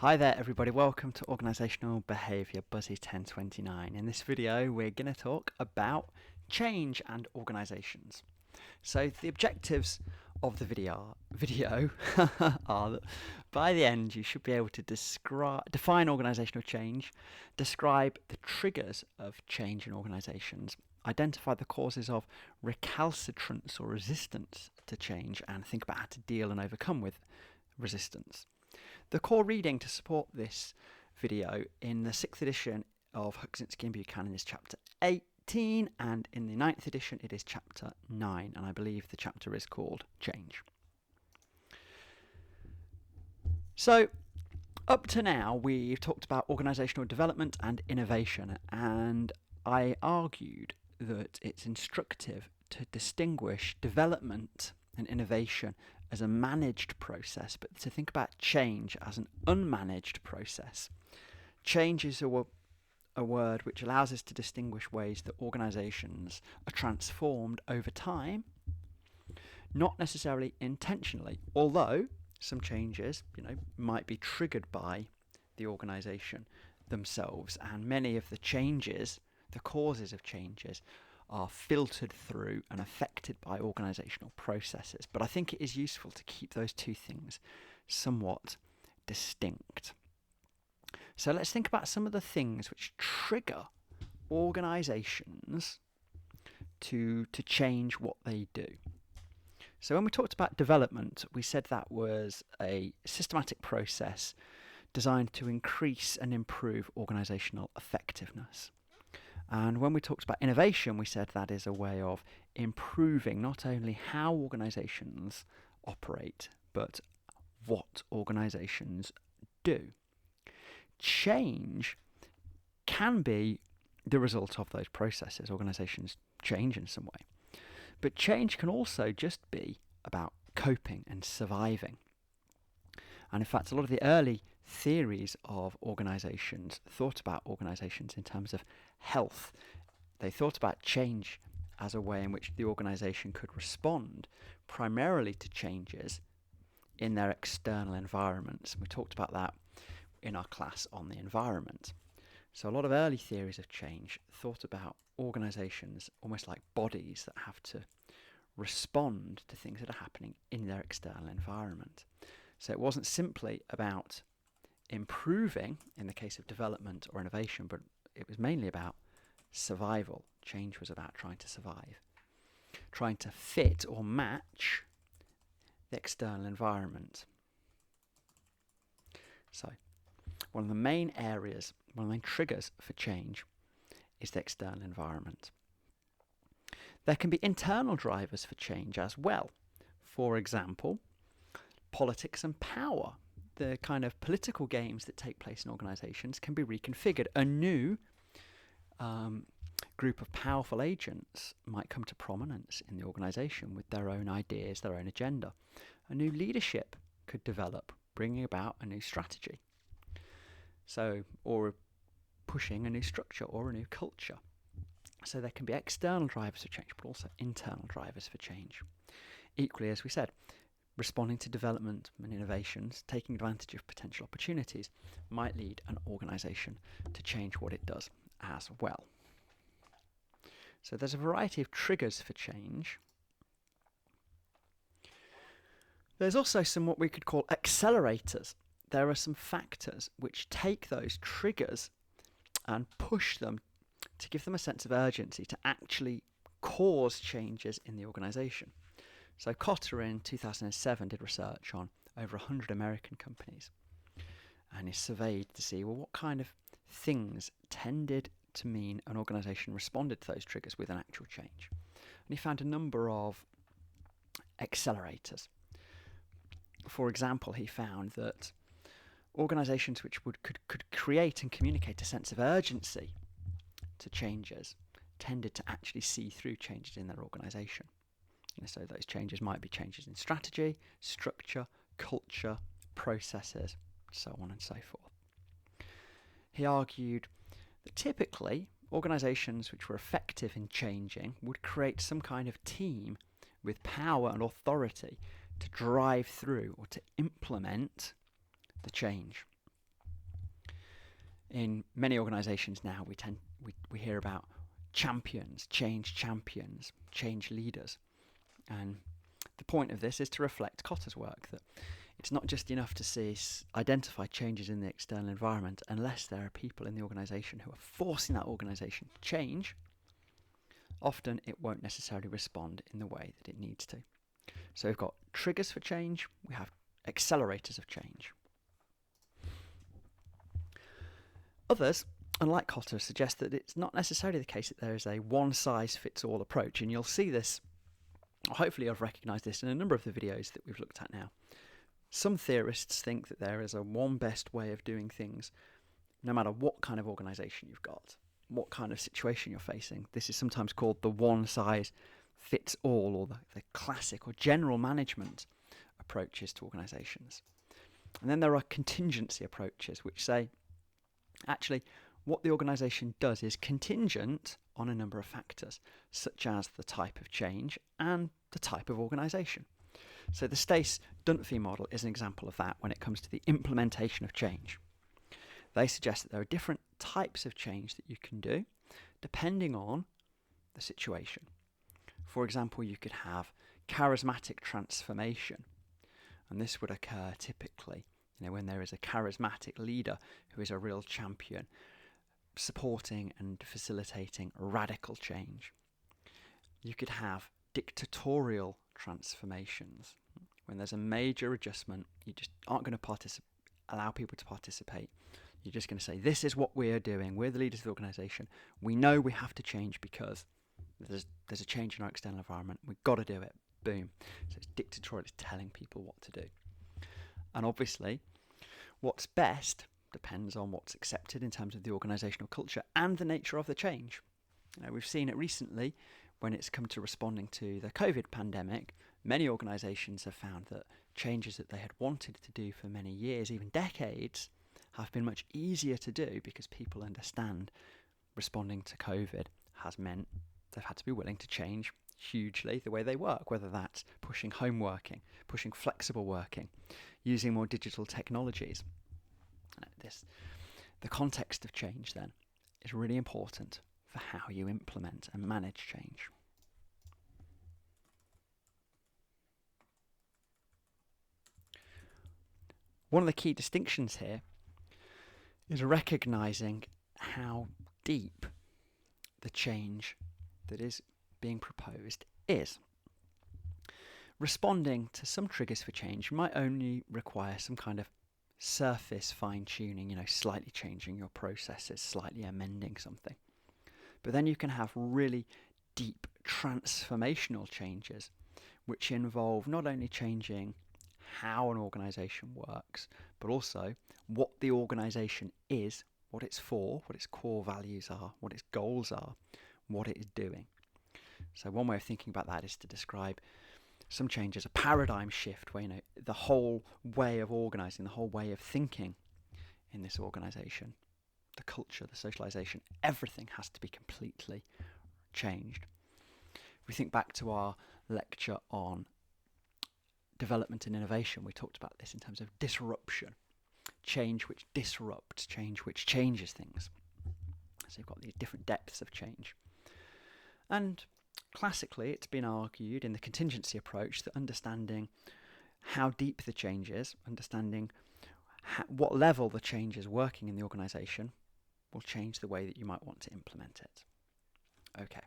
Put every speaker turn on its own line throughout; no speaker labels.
Hi there everybody, welcome to Organisational Behaviour Buzzy 1029. In this video we're going to talk about change and organisations. So the objectives of the video are that by the end you should be able to define organisational change, describe the triggers of change in organisations, identify the causes of recalcitrance or resistance to change, and think about how to deal and overcome with resistance. The core reading to support this video in the 6th edition of Contingency and Buchanan is chapter 18, and in the 9th edition it is chapter 9, and I believe the chapter is called Change. So up to now we've talked about organisational development and innovation, and I argued that it's instructive to distinguish development and innovation as a managed process, but to think about change as an unmanaged process. Change is a word which allows us to distinguish ways that organisations are transformed over time, not necessarily intentionally, although some changes, might be triggered by the organisation themselves, and many of the changes, the causes of changes, are filtered through and affected by organisational processes. But I think it is useful to keep those two things somewhat distinct. So let's think about some of the things which trigger organisations to change what they do. So when we talked about development, we said that was a systematic process designed to increase and improve organisational effectiveness. And when we talked about innovation, we said that is a way of improving not only how organisations operate, but what organisations do. Change can be the result of those processes. Organisations change in some way. But change can also just be about coping and surviving. And in fact, a lot of the early theories of organisations thought about organisations in terms of health. They thought about change as a way in which the organisation could respond primarily to changes in their external environments. We talked about that in our class on the environment. So a lot of early theories of change thought about organisations almost like bodies that have to respond to things that are happening in their external environment. So it wasn't simply about improving in the case of development or innovation, but it was mainly about survival. Change was about trying to survive, trying to fit or match the external environment. So one of the main triggers for change is the external environment. There can be internal drivers for change as well. For example, politics and power. The kind of political games that take place in organisations can be reconfigured. A new group of powerful agents might come to prominence in the organisation with their own ideas, their own agenda. A new leadership could develop, bringing about a new strategy. Or pushing a new structure or a new culture. So there can be external drivers for change, but also internal drivers for change. Equally, as we said, responding to development and innovations, taking advantage of potential opportunities, might lead an organisation to change what it does as well. So there's a variety of triggers for change. There's also some what we could call accelerators. There are some factors which take those triggers and push them to give them a sense of urgency to actually cause changes in the organisation. So Cotter in 2007 did research on over 100 American companies, and he surveyed to see, what kind of things tended to mean an organisation responded to those triggers with an actual change. And he found a number of accelerators. For example, he found that organisations which could create and communicate a sense of urgency to changes tended to actually see through changes in their organisation. So those changes might be changes in strategy, structure, culture, processes, so on and so forth. He argued that typically organisations which were effective in changing would create some kind of team with power and authority to drive through or to implement the change. In many organisations now, we hear about champions, change leaders. And the point of this is to reflect Kotter's work, that it's not just enough to identify changes in the external environment unless there are people in the organisation who are forcing that organisation to change. Often it won't necessarily respond in the way that it needs to. So we've got triggers for change, we have accelerators of change. Others, unlike Kotter, suggest that it's not necessarily the case that there is a one-size-fits-all approach, and you'll see this, hopefully I've recognised this in a number of the videos that we've looked at now. Some theorists think that there is a one best way of doing things, no matter what kind of organisation you've got, what kind of situation you're facing. This is sometimes called the one-size-fits-all, or the classic or general management approaches to organisations. And then there are contingency approaches, which say, actually, what the organisation does is contingent on a number of factors, such as the type of change and the type of organisation. So the Stace-Dunphy model is an example of that when it comes to the implementation of change. They suggest that there are different types of change that you can do depending on the situation. For example, you could have charismatic transformation, and this would occur typically when there is a charismatic leader who is a real champion, supporting and facilitating radical change. You could have dictatorial transformations. When there's a major adjustment, you just aren't going to allow people to participate. You're just going to say, this is what we're doing. We're the leaders of the organisation. We know we have to change because there's a change in our external environment. We've got to do it. Boom. So it's dictatorial. It's telling people what to do. And obviously, what's best depends on what's accepted in terms of the organisational culture and the nature of the change. We've seen it recently when it's come to responding to the COVID pandemic. Many organisations have found that changes that they had wanted to do for many years, even decades, have been much easier to do because people understand responding to COVID has meant they've had to be willing to change hugely the way they work, whether that's pushing home working, pushing flexible working, using more digital technologies. The context of change then is really important for how you implement and manage change. One of the key distinctions here is recognising how deep the change that is being proposed is. Responding to some triggers for change might only require some kind of surface fine-tuning, slightly changing your processes, slightly amending something. But then you can have really deep transformational changes which involve not only changing how an organisation works, but also what the organisation is, what it's for, what its core values are, what its goals are, what it is doing. So one way of thinking about that is to describe some change as a paradigm shift where the whole way of organising, the whole way of thinking in this organisation, the culture, the socialisation, everything has to be completely changed. If we think back to our lecture on development and innovation, we talked about this in terms of disruption. Change which disrupts, change which changes things. So you've got these different depths of change. And classically, it's been argued in the contingency approach that understanding how deep the change is, understanding what level the change is working in the organisation, will change the way that you might want to implement it. Okay,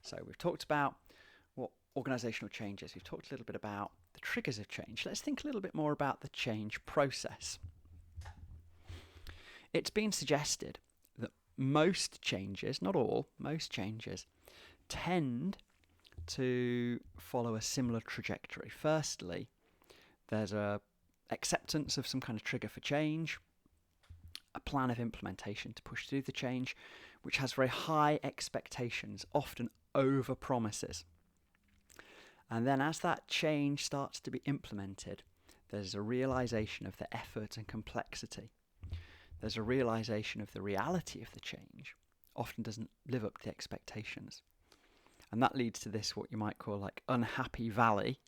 so we've talked about what organisational change is. We've talked a little bit about the triggers of change. Let's think a little bit more about the change process. It's been suggested that most changes, not all, most changes tend to follow a similar trajectory. Firstly, there's a acceptance of some kind of trigger for change, a plan of implementation to push through the change, which has very high expectations, often over promises. And then as that change starts to be implemented, there's a realization of the effort and complexity. There's a realization of the reality of the change, often doesn't live up to the expectations. And that leads to this, what you might call like unhappy valley,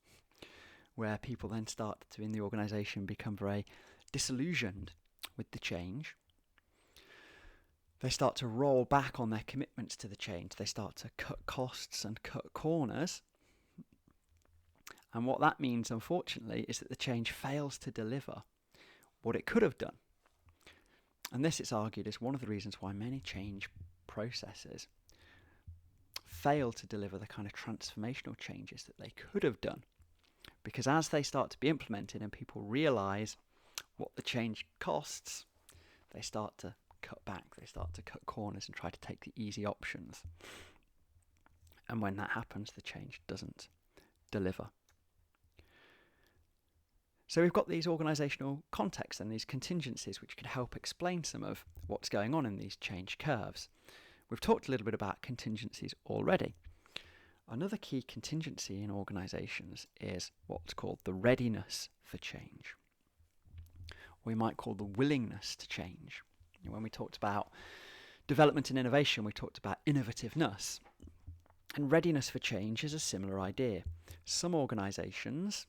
where people then start to, in the organisation, become very disillusioned with the change. They start to roll back on their commitments to the change. They start to cut costs and cut corners. And what that means, unfortunately, is that the change fails to deliver what it could have done. And this, it's argued, is one of the reasons why many change processes fail to deliver the kind of transformational changes that they could have done. Because as they start to be implemented and people realise what the change costs, they start to cut back, they start to cut corners and try to take the easy options. And when that happens, the change doesn't deliver. So we've got these organisational contexts and these contingencies which could help explain some of what's going on in these change curves. We've talked a little bit about contingencies already. Another key contingency in organisations is what's called the readiness for change. We might call the willingness to change. When we talked about development and innovation, we talked about innovativeness. And readiness for change is a similar idea. Some organisations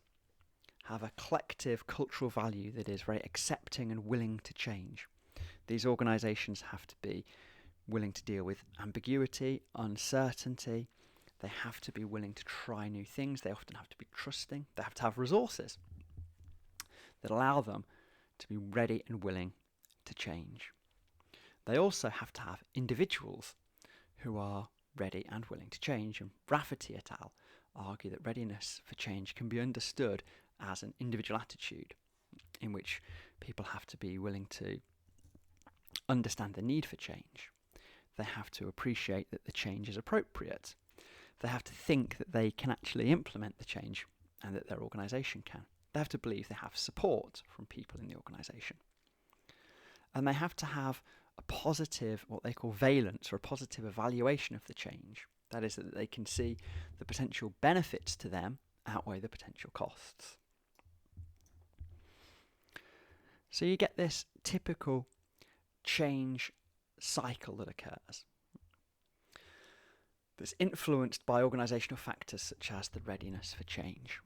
have a collective cultural value that is very accepting and willing to change. These organisations have to be willing to deal with ambiguity, uncertainty. They have to be willing to try new things. They often have to be trusting. They have to have resources that allow them to be ready and willing to change. They also have to have individuals who are ready and willing to change. And Rafferty et al. Argue that readiness for change can be understood as an individual attitude in which people have to be willing to understand the need for change. They have to appreciate that the change is appropriate. They have to think that they can actually implement the change and that their organisation can. They have to believe they have support from people in the organisation. And they have to have a positive, what they call valence, or a positive evaluation of the change. That is, that they can see the potential benefits to them outweigh the potential costs. So you get this typical change cycle that occurs that's influenced by organisational factors such as the readiness for change.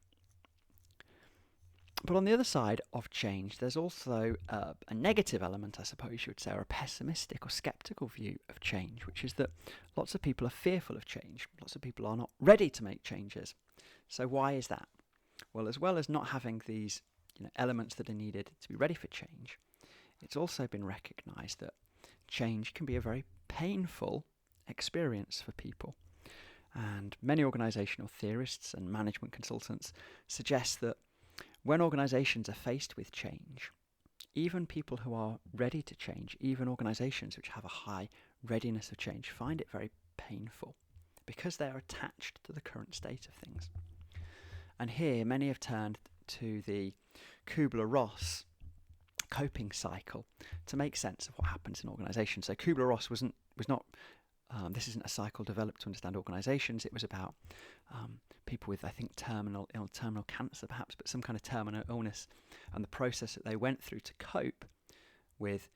But on the other side of change, there's also a negative element, I suppose you would say, or a pessimistic or sceptical view of change, which is that lots of people are fearful of change. Lots of people are not ready to make changes. So why is that? Well, as well as not having these elements that are needed to be ready for change, it's also been recognised that change can be a very painful experience for people. And many organisational theorists and management consultants suggest that when organisations are faced with change, even people who are ready to change, even organisations which have a high readiness of change, find it very painful because they are attached to the current state of things. And here many have turned to the Kubler-Ross coping cycle to make sense of what happens in organisations. So Kubler-Ross was not this isn't a cycle developed to understand organisations. It was about people with, I think, terminal cancer perhaps, but some kind of terminal illness, and the process that they went through to cope with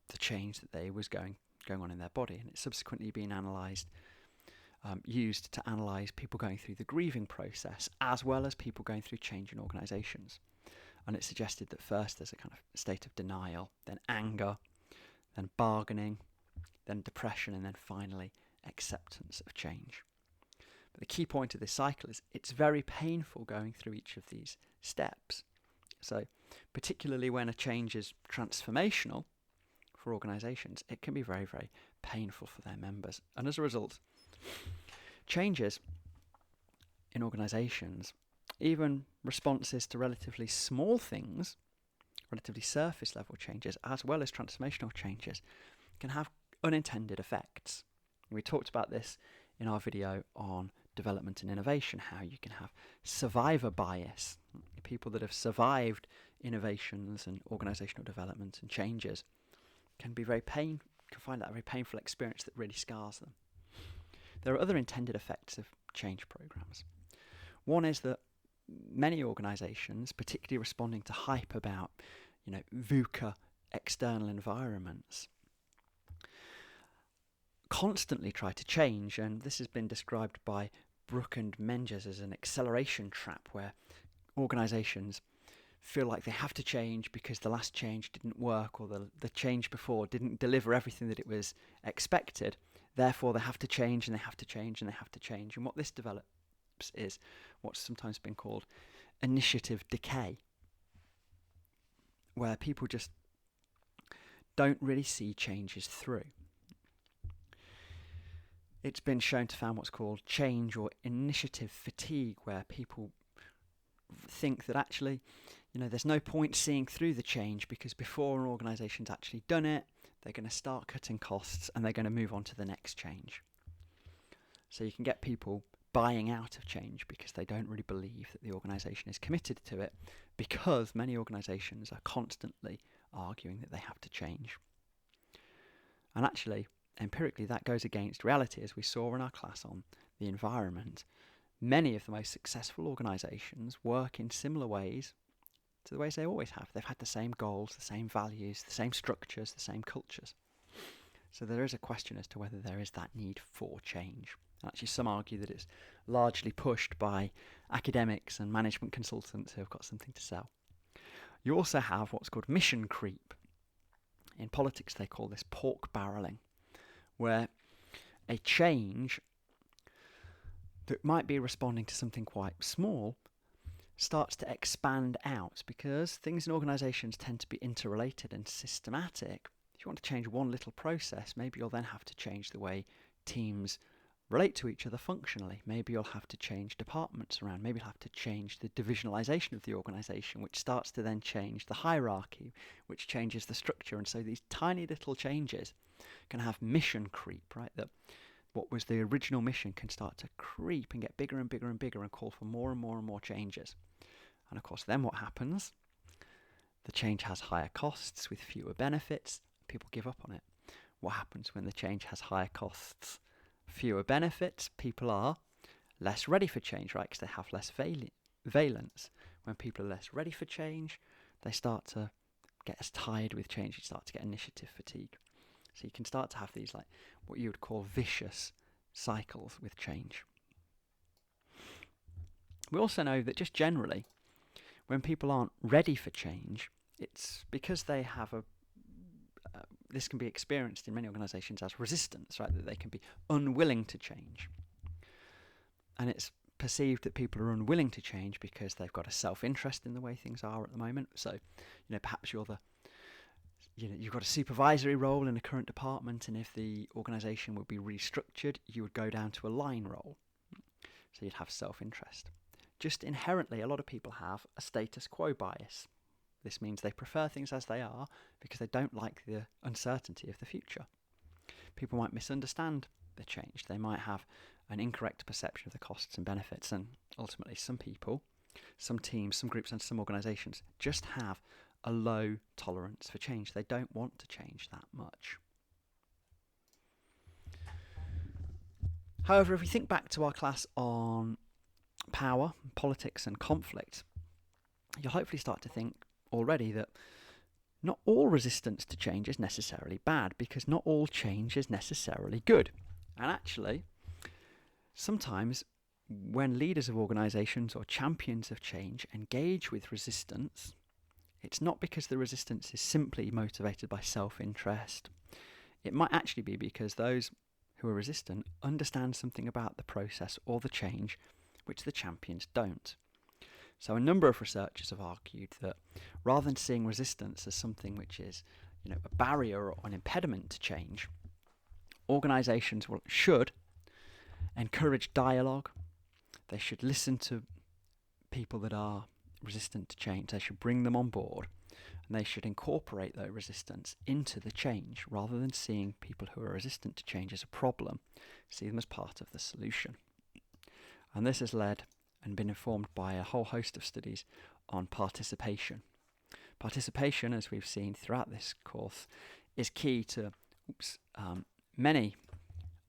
the change that they was going on in their body. And it's subsequently been used to analyse people going through the grieving process as well as people going through change in organisations. And it suggested that first there's a kind of state of denial, then anger, then bargaining, then depression, and then finally acceptance of change. But the key point of this cycle is it's very painful going through each of these steps. So particularly when a change is transformational for organisations, it can be very, very painful for their members. And as a result, changes in organisations, even responses to relatively small things, relatively surface level changes, as well as transformational changes, can have unintended effects. We talked about this in our video on development and innovation, how you can have survivor bias. People that have survived innovations and organisational development and changes can find that a very painful experience that really scars them. There are other intended effects of change programs. One is that many organisations, particularly responding to hype about, VUCA external environments, constantly try to change, and this has been described by Brook and Menges as an acceleration trap, where organisations feel like they have to change because the last change didn't work, or the change before didn't deliver everything that it was expected. Therefore, they have to change and they have to change and they have to change. And what this develops is what's sometimes been called initiative decay, where people just don't really see changes through. It's been shown to found what's called change or initiative fatigue, where people think that actually, there's no point seeing through the change because before an organisation's actually done it, they're going to start cutting costs and they're going to move on to the next change. So you can get people buying out of change because they don't really believe that the organisation is committed to it, because many organisations are constantly arguing that they have to change. And actually, empirically, that goes against reality, as we saw in our class on the environment. Many of the most successful organisations work in similar ways to the ways they always have. They've had the same goals, the same values, the same structures, the same cultures. So there is a question as to whether there is that need for change. And actually, some argue that it's largely pushed by academics and management consultants who have got something to sell. You also have what's called mission creep. In politics, they call this pork barreling, where a change that might be responding to something quite small starts to expand out, because things in organisations tend to be interrelated and systematic. If you want to change one little process, maybe you'll then have to change the way teams relate to each other functionally. Maybe you'll have to change departments around. Maybe you'll have to change the divisionalisation of the organisation, which starts to then change the hierarchy, which changes the structure. And so these tiny little changes can have mission creep, right? That what was the original mission can start to creep and get bigger and bigger and bigger and call for more and more and more changes. And of course, then what happens? The change has higher costs with fewer benefits. People give up on it. What happens when the change has higher costs, fewer benefits? People are less ready for change, right? Because they have less valence. When people are less ready for change, they start to get as tired with change. You start to get initiative fatigue. So you can start to have these, like, what you would call vicious cycles with change. We also know that just generally, when people aren't ready for change, it's because they have this can be experienced in many organisations as resistance, right? That they can be unwilling to change. And it's perceived that people are unwilling to change because they've got a self-interest in the way things are at the moment. So, perhaps you've got a supervisory role in a current department, and if the organisation would be restructured, you would go down to a line role. So you'd have self-interest. Just inherently, a lot of people have a status quo bias. This means they prefer things as they are because they don't like the uncertainty of the future. People might misunderstand the change. They might have an incorrect perception of the costs and benefits, and ultimately some people, some teams, some groups and some organisations just have a low tolerance for change. They don't want to change that much. However, if we think back to our class on power, politics and conflict, you'll hopefully start to think already that not all resistance to change is necessarily bad, because not all change is necessarily good. And actually, sometimes when leaders of organisations or champions of change engage with resistance, it's not because the resistance is simply motivated by self-interest. It might actually be because those who are resistant understand something about the process or the change which the champions don't. So a number of researchers have argued that rather than seeing resistance as something which is, a barrier or an impediment to change, organisations should encourage dialogue. They should listen to people that are resistant to change. They should bring them on board, and they should incorporate their resistance into the change rather than seeing people who are resistant to change as a problem. See them as part of the solution. And this has led and been informed by a whole host of studies on participation. Participation, as we've seen throughout this course, is key to many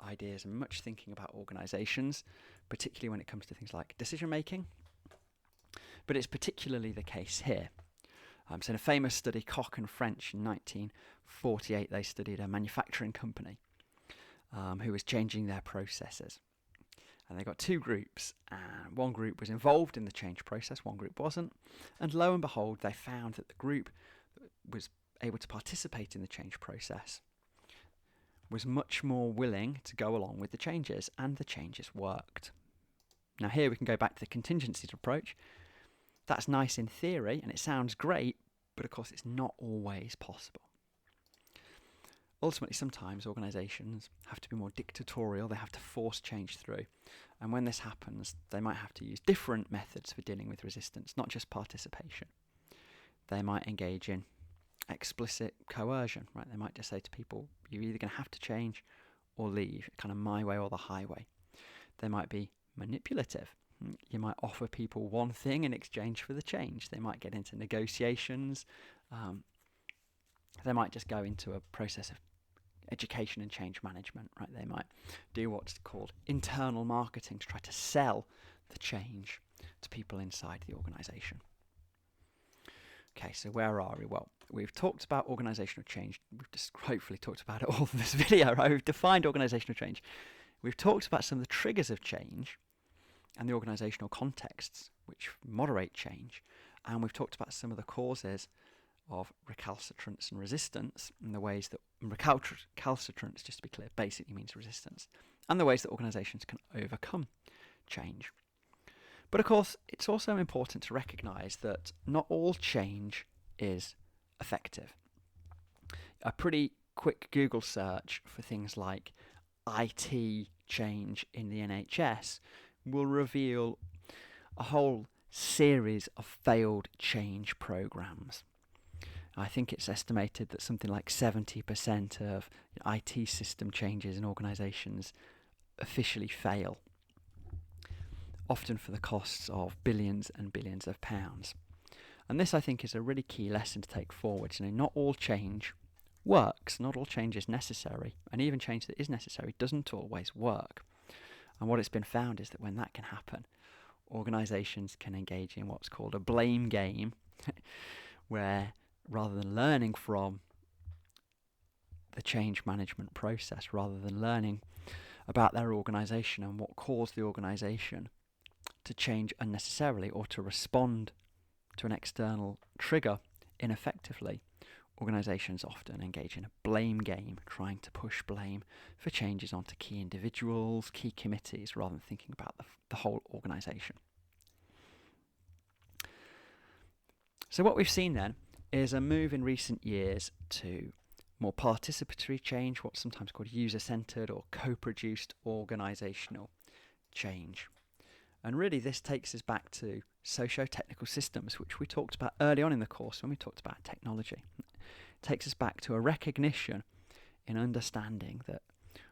ideas and much thinking about organisations, particularly when it comes to things like decision making. But it's particularly the case here. So in a famous study, Koch and French, in 1948, they studied a manufacturing company who was changing their processes. And they got two groups, and one group was involved in the change process, one group wasn't. And lo and behold, they found that the group that was able to participate in the change process was much more willing to go along with the changes, and the changes worked. Now here we can go back to the contingencies approach. That's nice in theory, and it sounds great, but of course it's not always possible. Ultimately, sometimes organisations have to be more dictatorial, they have to force change through. And when this happens, they might have to use different methods for dealing with resistance, not just participation. They might engage in explicit coercion, right? They might just say to people, you're either going to have to change or leave, kind of my way or the highway. They might be manipulative. You might offer people one thing in exchange for the change. They might get into negotiations. They might just go into a process of education and change management, right? They might do what's called internal marketing to try to sell the change to people inside the organisation. Okay, so where are we? Well, we've talked about organisational change. We've just hopefully talked about it all in this video, right? We've defined organisational change. We've talked about some of the triggers of change and the organisational contexts which moderate change. And we've talked about some of the causes of recalcitrance and resistance, and the ways that recalcitrance, just to be clear, basically means resistance, and the ways that organisations can overcome change. But of course, it's also important to recognise that not all change is effective. A pretty quick Google search for things like IT change in the NHS will reveal a whole series of failed change programmes. I think it's estimated that something like 70% of IT system changes in organisations officially fail, often for the costs of billions and billions of pounds. And this, I think, is a really key lesson to take forward. Not all change works, not all change is necessary, and even change that is necessary doesn't always work. And what it's been found is that when that can happen, organisations can engage in what's called a blame game, where rather than learning from the change management process, rather than learning about their organisation and what caused the organisation to change unnecessarily or to respond to an external trigger ineffectively, organisations often engage in a blame game, trying to push blame for changes onto key individuals, key committees, rather than thinking about the whole organisation. So what we've seen then is a move in recent years to more participatory change, what's sometimes called user-centred or co-produced organisational change. And really this takes us back to socio-technical systems, which we talked about early on in the course when we talked about technology. It takes us back to a recognition in understanding that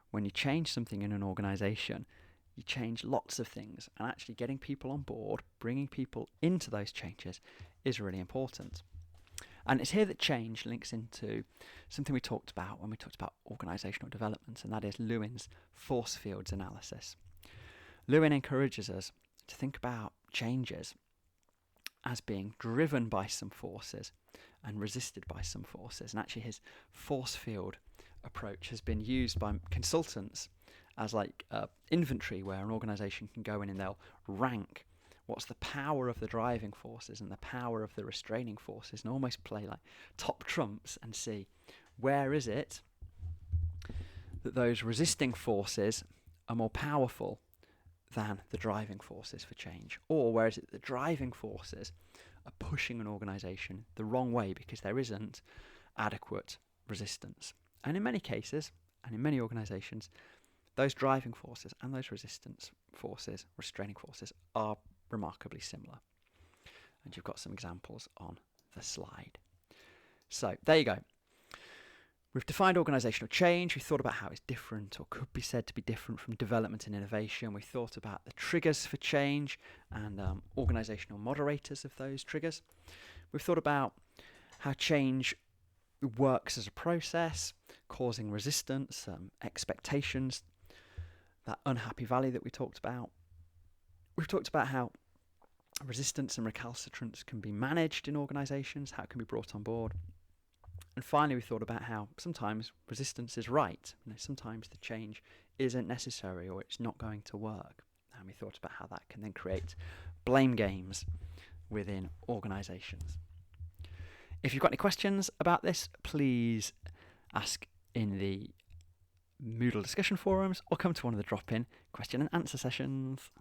when you change something in an organisation, you change lots of things, and actually getting people on board, bringing people into those changes is really important. And it's here that change links into something we talked about when we talked about organisational development, and that is Lewin's force fields analysis. Lewin encourages us to think about changes as being driven by some forces and resisted by some forces. And actually his force field approach has been used by consultants as like inventory, where an organisation can go in and they'll rank what's the power of the driving forces and the power of the restraining forces, and almost play like top trumps and see where is it that those resisting forces are more powerful than the driving forces for change, or where is it that the driving forces are pushing an organisation the wrong way because there isn't adequate resistance. And in many cases, and in many organisations, those driving forces and those resistance forces, restraining forces, are remarkably similar. And you've got some examples on the slide. So there you go. We've defined organisational change. We thought about how it's different, or could be said to be different, from development and innovation. We thought about the triggers for change and organisational moderators of those triggers. We've thought about how change works as a process, causing resistance, expectations, that unhappy valley that we talked about. We've talked about how resistance and recalcitrance can be managed in organisations, how it can be brought on board. And finally, we thought about how sometimes resistance is right. Sometimes the change isn't necessary or it's not going to work. And we thought about how that can then create blame games within organisations. If you've got any questions about this, please ask in the Moodle discussion forums or come to one of the drop-in question and answer sessions.